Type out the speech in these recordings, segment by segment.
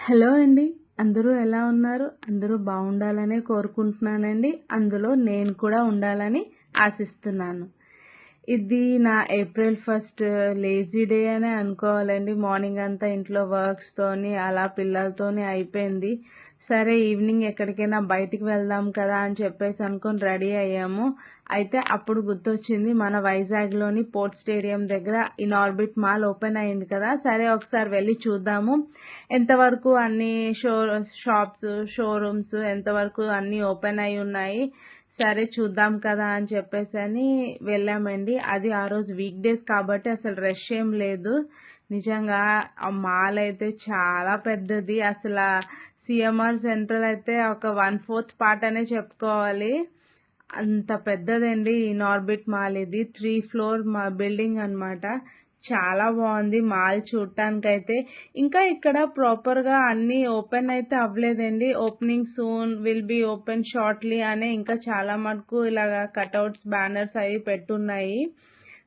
Hello అండి. అందరూ ఎలా ఉన్నారు? అందరూ బావుండాలనే కోరుకుంటున్నానండి. అందులో నేను కూడా ఉండాలని ఆశిస్తున్నాను. ఇది నా ఏప్రిల్ 1 లేజీ డే అనే అనుకోవాలండి. మార్నింగ్ అంతా ఇంట్లో వర్క్స్‌తోని అలా పిల్లలతోని అయిపోయింది. సరే ఈవినింగ్ ఎక్కడికైనా బయటికి వెళ్దాం కదా అని చెప్పేసి అనుకోని రెడీ అయ్యాము. అయితే అప్పుడు గుర్తొచ్చింది మన వైజాగ్‌లోని పోర్ట్ స్టేడియం దగ్గర ఇనార్బిట్ మాల్ ఓపెన్ అయింది కదా! సరే ఒకసారి వెళ్లి చూద్దాము. ఎంతవరకు అన్ని షాప్స్, షోరూమ్స్ ఎంతవరకు అన్నీ ఓపెన్ అయ్యి ఉన్నాయి. సరే చూద్దాం కదా అని చెప్పేసని వెళ్ళామండి. అది ఆ రోజు వీక్ డేస్ కాబట్టి అసలు రష్ ఏం లేదు. నిజంగా ఆ మాల్ అయితే చాలా పెద్దది. సీఎంఆర్ సెంట్రల్ అయితే ఒక 1/4 పార్ట్ అనే చెప్పుకోవాలి. అంత పెద్దదండి ఇనార్బిట్ మాల్ ఇది. 3 ఫ్లోర్ బిల్డింగ్ అన్నమాట. చాలా బాగుంది మాల్ చూడటానికైతే. ఇంకా ఇక్కడ ప్రాపర్‌గా అన్నీ ఓపెన్ అయితే అవ్వలేదండి. Opening soon, will be open shortly అనే ఇంకా చాలా మటుకు ఇలాగా కటౌట్స్, బ్యానర్స్ అవి పెట్టున్నాయి.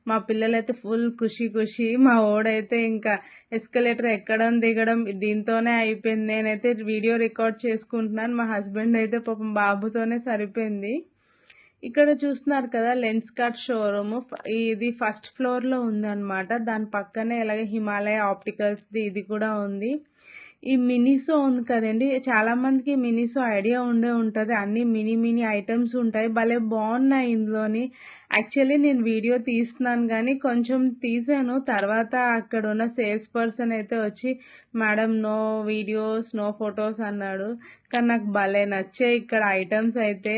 మా పిల్లలైతే ఫుల్ ఖుషి ఖుషి. మా వోడైతే ఇంకా ఎస్కలేటర్ ఎక్కడం, దిగడం దీంతోనే అయిపోయింది. నేనైతే వీడియో రికార్డ్ చేసుకుంటున్నాను. మా హస్బెండ్ అయితే పాపం బాబుతోనే సరిపోయింది. ఇక్కడ చూస్తున్నారు కదా లెన్స్కార్ట్ షోరూమ్. ఇది ఫస్ట్ ఫ్లోర్‌లో ఉందన్నమాట. దాని పక్కనే ఇలాగే హిమాలయ ఆప్టికల్స్‌ది ఇది కూడా ఉంది. ఈ మినిసో ఉంది కదండీ! చాలా మందికి మినిసో ఐడియా ఉండే ఉంటది. అన్నీ మినీ మినీ ఐటెమ్స్ ఉంటాయి. భలే బాగున్నాయి ఇందులోని. యాక్చువల్లీ నేను వీడియో తీస్తున్నాను గానీ కొంచెం తీశాను. తర్వాత అక్కడున్న సేల్స్ పర్సన్ అయితే వచ్చి madam no videos, no photos అన్నాడు. కానీ నాకు భలే నచ్చాయి ఇక్కడ ఐటెమ్స్ అయితే.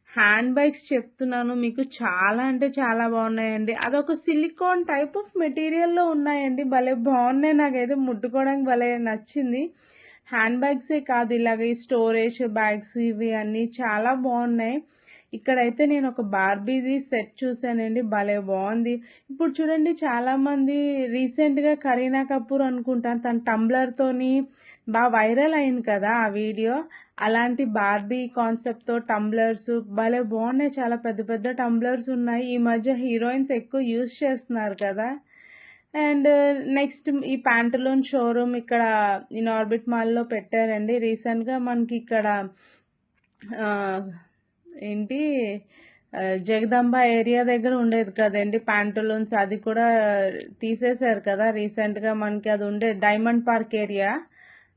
హ్యాండ్ బ్యాగ్స్ చెప్తున్నాను మీకు చాలా అంటే చాలా బాగున్నాయండి. అదొక సిలికాన్ టైప్ ఆఫ్ మెటీరియల్‌లో ఉన్నాయండి. భలే బాగున్నాయి. నాకైతే ముట్టుకోవడానికి భలే నచ్చింది. హ్యాండ్ బ్యాగ్సే కాదు ఇలాగ ఈ స్టోరేజ్ బ్యాగ్స్ ఇవి అన్నీ చాలా బాగున్నాయి. ఇక్కడైతే నేను ఒక బార్బీది సెట్ చూసానండి. భలే బాగుంది. ఇప్పుడు చూడండి చాలామంది రీసెంట్‌గా కరీనా కపూర్ అనుకుంటాను తన టంబ్లర్‌తోని వైరల్ అయింది కదా! ఆ వీడియో. అలాంటి బార్బీ కాన్సెప్ట్‌తో టంబ్లర్స్ భలే బాగున్నాయి. చాలా పెద్ద పెద్ద టంబ్లర్స్ ఉన్నాయి. ఈ మధ్య హీరోయిన్స్ ఎక్కువ యూజ్ చేస్తున్నారు కదా! అండ్ నెక్స్ట్ ఈ ప్యాంటలూన్ షోరూమ్ ఇక్కడ ఇనార్బిట్ మాల్‌లో పెట్టారండి. రీసెంట్‌గా మనకి ఇక్కడ ఆహ్, ఏంటి జగదాంబ ఏరియా దగ్గర ఉండేది కదండీ ప్యాంటలూన్స్. అది కూడా తీసేశారు కదా! రీసెంట్‌గా మనకి అది ఉండేది డైమండ్ పార్క్ ఏరియా.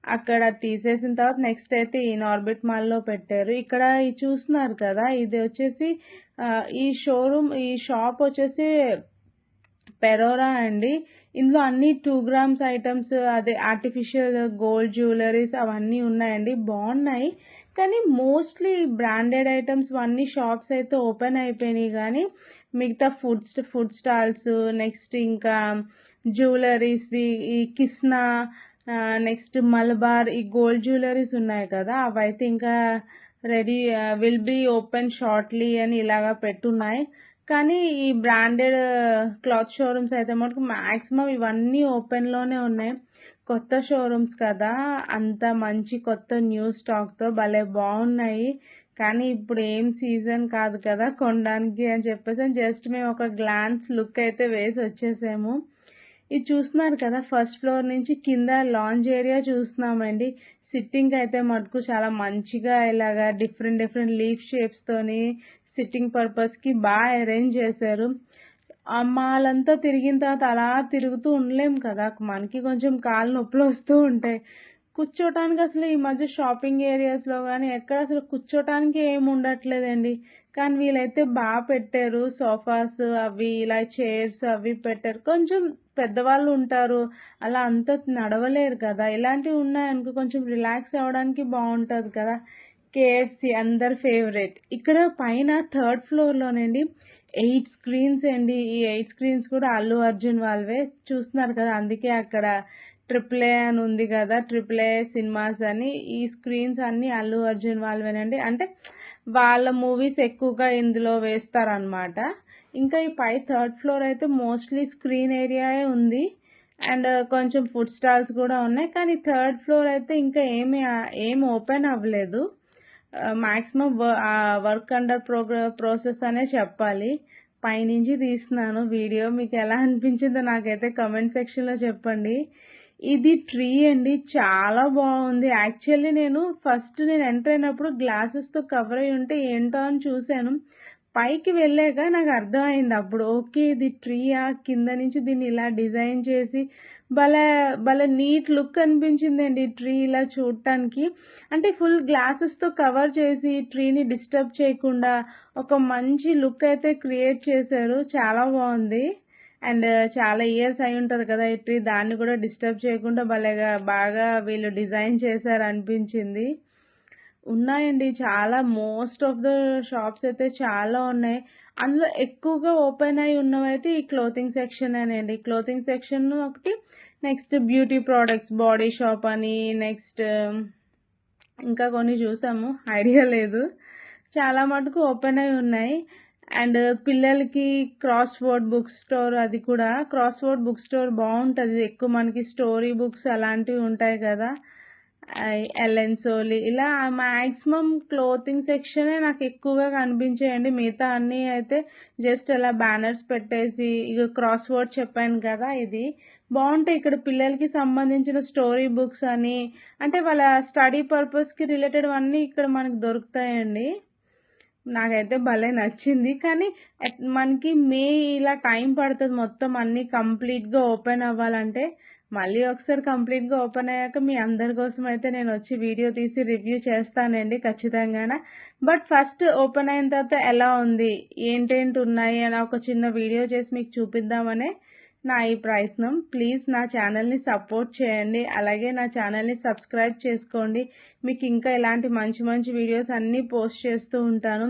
అక్కడ తీసేసిన తర్వాత నెక్స్ట్ అయితే ఇనార్బిట్ మాల్‌లో పెట్టారు. ఇక్కడ ఇది చూస్తున్నారు కదా! ఇది వచ్చేసి ఈ షాప్ వచ్చేసి పెరోరా అండి. ఇందులో అన్నీ 2 గ్రామ్స్ ఐటెమ్స్ అదే ఆర్టిఫిషియల్ గోల్డ్ జ్యువెల్లరీస్ అవన్నీ ఉన్నాయండి. బావున్నాయి. కానీ మోస్ట్‌లీ బ్రాండెడ్ ఐటెమ్స్ అన్నీ షాప్స్ అయితే ఓపెన్ అయిపోయినాయి గానీ, మిగతా ఫుడ్ స్టాల్స్ నెక్స్ట్ ఇంకా జ్యువెల్లరీస్‌వి ఈ కిస్నా నెక్స్ట్ మలబార్ ఈ గోల్డ్ జ్యువెల్లరీస్ ఉన్నాయి కదా! అవైతే ఇంకా విల్ బీ ఓపెన్ షార్ట్‌లీ అని ఇలాగా పెట్టున్నాయి. కానీ ఈ బ్రాండెడ్ క్లాత్ షోరూమ్స్ అయితే మటుకు మాక్సిమం ఇవన్నీ ఓపెన్‌లోనే ఉన్నాయి. కొత్త షోరూమ్స్ కదా! అంత మంచి కొత్త న్యూ స్టాక్‌తో భలే బావున్నాయి. కానీ ఇప్పుడు ఏం సీజన్ కాదు కదా! కొనడానికి అని చెప్పేసి జస్ట్ మేము ఒక గ్లాన్స్ లుక్ అయితే వేసి వచ్చేసాము. ఇది చూస్తున్నారు కదా! ఫస్ట్ ఫ్లోర్ నుంచి కింద లాంజ్ ఏరియా చూస్తున్నామండి. సిట్టింగ్ అయితే మటుకు చాలా మంచిగా ఇలాగా డిఫరెంట్ డిఫరెంట్ లీఫ్ షేప్స్‌తోని సిట్టింగ్ పర్పస్‌కి అరేంజ్ చేశారు. ఆ మాల్ అంతా తిరిగిన తర్వాత అలా తిరుగుతూ ఉండలేం కదా! మనకి కొంచెం కాళ్ళు నొప్పులొస్తూ ఉంటాయి. కూర్చోటానికి అసలు ఈ మధ్య షాపింగ్ ఏరియాస్‌లో గాని ఎక్కడ అసలు కూర్చోటానికి ఏమి ఉండట్లేదండి. కానీ వీళ్ళైతే పెట్టారు. సోఫాస్ అవి ఇలా చైర్స్ అవి పెట్టారు. కొంచెం పెద్దవాళ్ళు ఉంటారు. అలా అంత నడవలేరు కదా! ఇలాంటివి ఉన్నాయనుకో కొంచెం రిలాక్స్ అవ్వడానికి బావుంటది కదా! కేఎఫ్‌సి అందరి ఫేవరెట్. ఇక్కడ పైన థర్డ్ ఫ్లోర్‌లోనండి 8 స్క్రీన్స్ అండి. ఈ 8 స్క్రీన్స్ కూడా అల్లు అర్జున్ వాళ్ళవే. చూస్తున్నారు కదా! అందుకే అక్కడ ట్రిపుల్ ఏ అని ఉంది కదా! ట్రిపుల్ ఏ సినిమాస్ అని. ఈ స్క్రీన్స్ అన్నీ అల్లు అర్జున్ వాళ్ళవేనండి. అంటే వాళ్ళ మూవీస్ ఎక్కువగా ఇందులో వేస్తారనమాట. ఇంకా ఈ థర్డ్ ఫ్లోర్ అయితే మోస్ట్‌లీ స్క్రీన్ ఏరియాయే ఉంది. అండ్ కొంచెం ఫుడ్ స్టాల్స్ కూడా ఉన్నాయి. కానీ థర్డ్ ఫ్లోర్ అయితే ఇంకా ఏమి ఓపెన్ అవ్వలేదు. మాక్సిమం వర్క్ అండర్ ప్రాసెస్ అనే చెప్పాలి. పైనుంచి తీస్తున్నాను వీడియో. మీకెలా అనిపించిందో నాకైతే కామెంట్ సెక్షన్‌లో చెప్పండి. ఇది ట్రీ అండి. చాలా బావుంది. యాక్చువల్లీ నేను ఎంటర్ అయినప్పుడు గ్లాసెస్‌తో కవర్ అయ్యి ఉంటే ఏంటో అని చూసాను. పైకి వెళ్ళాక నాకు అర్థమైంది అప్పుడు. ఓకే. ఇది ట్రీయా? కింద నుంచి దీన్ని ఇలా డిజైన్ చేసి భలే భలే నీట్ లుక్ అనిపించిందండి ఈ ట్రీ ఇలా చూడటానికి. అంటే ఫుల్ గ్లాసెస్‌తో కవర్ చేసి ట్రీని డిస్టర్బ్ చేయకుండా ఒక మంచి లుక్ అయితే క్రియేట్ చేశారు. చాలా బావుంది. అండ్ చాలా ఇయర్స్ అయ్యుంటది కదా! ఈ ట్రీ. దాన్ని కూడా డిస్టర్బ్ చేయకుండా భలేగా బాగా వీళ్ళు డిజైన్ చేశారనిపించింది. ఉన్నాయండి చాలా. మోస్ట్ ఆఫ్ ద షాప్స్ అయితే చాలా ఉన్నాయి. అందులో ఎక్కువగా ఓపెన్ అయ్యి ఉన్నవైతే ఈ క్లోతింగ్ సెక్షనేనండి. క్లోతింగ్ సెక్షన్ ఒకటి, next beauty products, body shop అని, నెక్స్ట్ ఇంకా కొన్ని చూసాము. ఐడియా లేదు. చాలా మటుకు ఓపెన్ అయ్యి ఉన్నాయి. అండ్ పిల్లలకి క్రాస్ వర్డ్ బుక్ స్టోర్ అది కూడా. క్రాస్ వర్డ్ బుక్ స్టోర్ బావుంటది. ఎక్కువ మనకి స్టోరీ బుక్స్ అలాంటివి ఉంటాయి కదా! ఎలెన్ సోలీ ఇలా మాక్సిమం క్లోతింగ్ సెక్షనే నాకెక్కువగా కనిపించాయండి. మిగతా అన్నీ అయితే జస్ట్ అలా బ్యానర్స్ పెట్టేసి ఇగ క్రాస్ వర్డ్ చెప్పాను కదా! ఇది. బావుంటాయి. ఇక్కడ పిల్లలకి సంబంధించిన స్టోరీ బుక్స్ అని, అంటే వాళ్ళ స్టడీ పర్పస్‌కి రిలేటెడ్‌వన్నీ ఇక్కడ మనకు దొరుకుతాయండి. నాకైతే భలే నచ్చింది. కానీ మనకి ఇలా టైం పడతది మొత్తం అన్నీ కంప్లీట్‌గా ఓపెన్ అవ్వాలంటే. మళ్ళీ ఒకసారి కంప్లీట్‌గా ఓపెన్ అయ్యాక మీ అందరి కోసం అయితే నేనొచ్చి వీడియో తీసి రివ్యూ చేస్తానండి ఖచ్చితంగాన. బట్ ఫస్ట్ ఓపెన్ అయిన తర్వాత ఎలా ఉంది? ఏంటేంటి ఉన్నాయి? అని ఒక చిన్న వీడియో చేసి మీకు చూపిద్దామనే నా ఈ ప్రయత్నం. ప్లీజ్ నా ఛానల్‌ని సపోర్ట్ చేయండి. అలాగే నా ఛానల్‌ని సబ్స్క్రైబ్ చేసుకోండి. మీకు ఇంకా ఇలాంటి మంచి మంచి వీడియోస్ అన్నీ పోస్ట్ చేస్తూ ఉంటాను.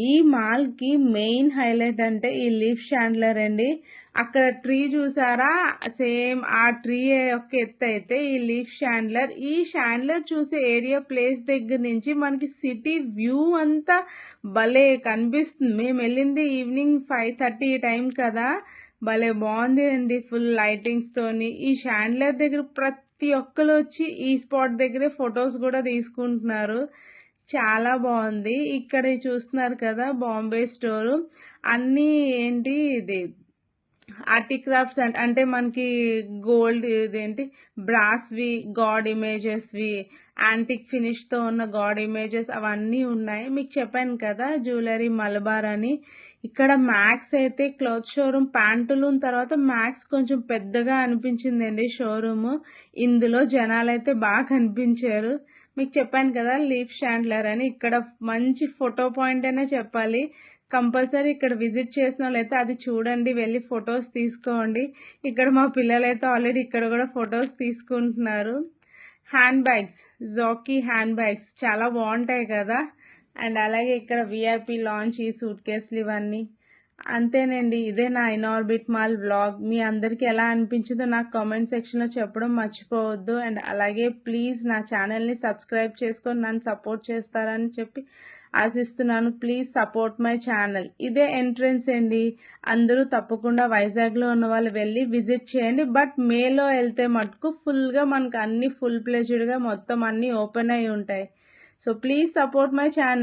ఈ మాల్‌కి మెయిన్ హైలైట్ అంటే ఈ లీఫ్ షాండ్లర్ అండి. అక్కడ ట్రీ చూసారా? సేమ్ ఆ ట్రీ యొక్క ఎత్తయితే ఈ లీఫ్ షాండ్లర్. ఈ షాండ్లర్ చూసే ఏరియా ప్లేస్ దగ్గర నుంచి మనకి సిటీ వ్యూ అంతా భలే కనిపిస్తుంది. మేమెళ్ళింది ఈవినింగ్ 5:30 ఈ టైం కదా! భలే బావుంది అండి. ఫుల్ లైటింగ్స్‌తోని. ఈ షాండ్లర్ దగ్గర ప్రతి ఒక్కళ్ళు వచ్చి ఈ స్పాట్ దగ్గరే ఫోటోస్ గూడా తీసుకుంటున్నారు. చాలా బావుంది. ఇక్కడ చూస్తున్నారు కదా! బాంబే స్టోరు. అన్నీ ఇది ఆర్టిక్రాఫ్ట్స్ అంటే మనకి గోల్డ్ ఇదేంటి బ్రాస్‌వి, గాడ్ ఇమేజెస్‌వి, యాంటిక్ ఫినిష్‌తో ఉన్న గాడ్ ఇమేజెస్ అవన్నీ ఉన్నాయి. మీకు చెప్పాను కదా! జ్యువెలరీ మలబార్ అని. ఇక్కడ మ్యాక్స్ అయితే క్లాత్ షోరూమ్ ప్యాంటులూన్ తర్వాత మ్యాక్స్ కొంచెం పెద్దగా అనిపించిందండి షోరూము. ఇందులో జనాలైతే కనిపించారు. మీకు చెప్పాను కదా! లీఫ్ షాండ్లర్ అని. ఇక్కడ మంచి ఫోటో పాయింట్ అనే చెప్పాలి. కంపల్సరీ ఇక్కడ విజిట్ చేసినోళ్ళైతే అది చూడండి. వెళ్లి ఫోటోస్ తీసుకోండి. ఇక్కడ మా పిల్లలైతే ఆల్రెడీ ఇక్కడ గూడా ఫోటోస్ తీసుకుంటున్నారు. హ్యాండ్ బ్యాగ్స్, జాకీ హ్యాండ్ బ్యాగ్స్ చాలా బావుంటాయి కదా! అండ్ అలాగే ఇక్కడ వీఐపీ లాంచ్ ఈ సూట్ కేసులు ఇవన్నీ. అంతేనండి. ఇదే నా ఇనార్బిట్ మాల్ వ్లాగ్. మీ అందరికి ఎలా అనిపించిందో నాకు కామెంట్ సెక్షన్‌లో చెప్పడం మర్చిపోవద్దు. అండ్ అలాగే ప్లీజ్ నా ఛానల్‌ని సబ్స్క్రైబ్ చేసుకొని నన్ను సపోర్ట్ చేస్తారని చెప్పి ఆశిస్తున్నాను. Please support my channel. ఇదే ఎంట్రన్స్ అండి. అందరూ తప్పకుండా వైజాగ్‌లో ఉన్నవాళ్ళు వెళ్లి విజిట్ చేయండి. బట్ మేలో ఎళ్తే మటుకు ఫుల్‌గా మనకు అన్నీ ఫుల్ ప్లెడ్జ్డ్‌గా మొత్తం అన్నీ ఓపెన్ అయ్యి ఉంటాయి. So please support my channel.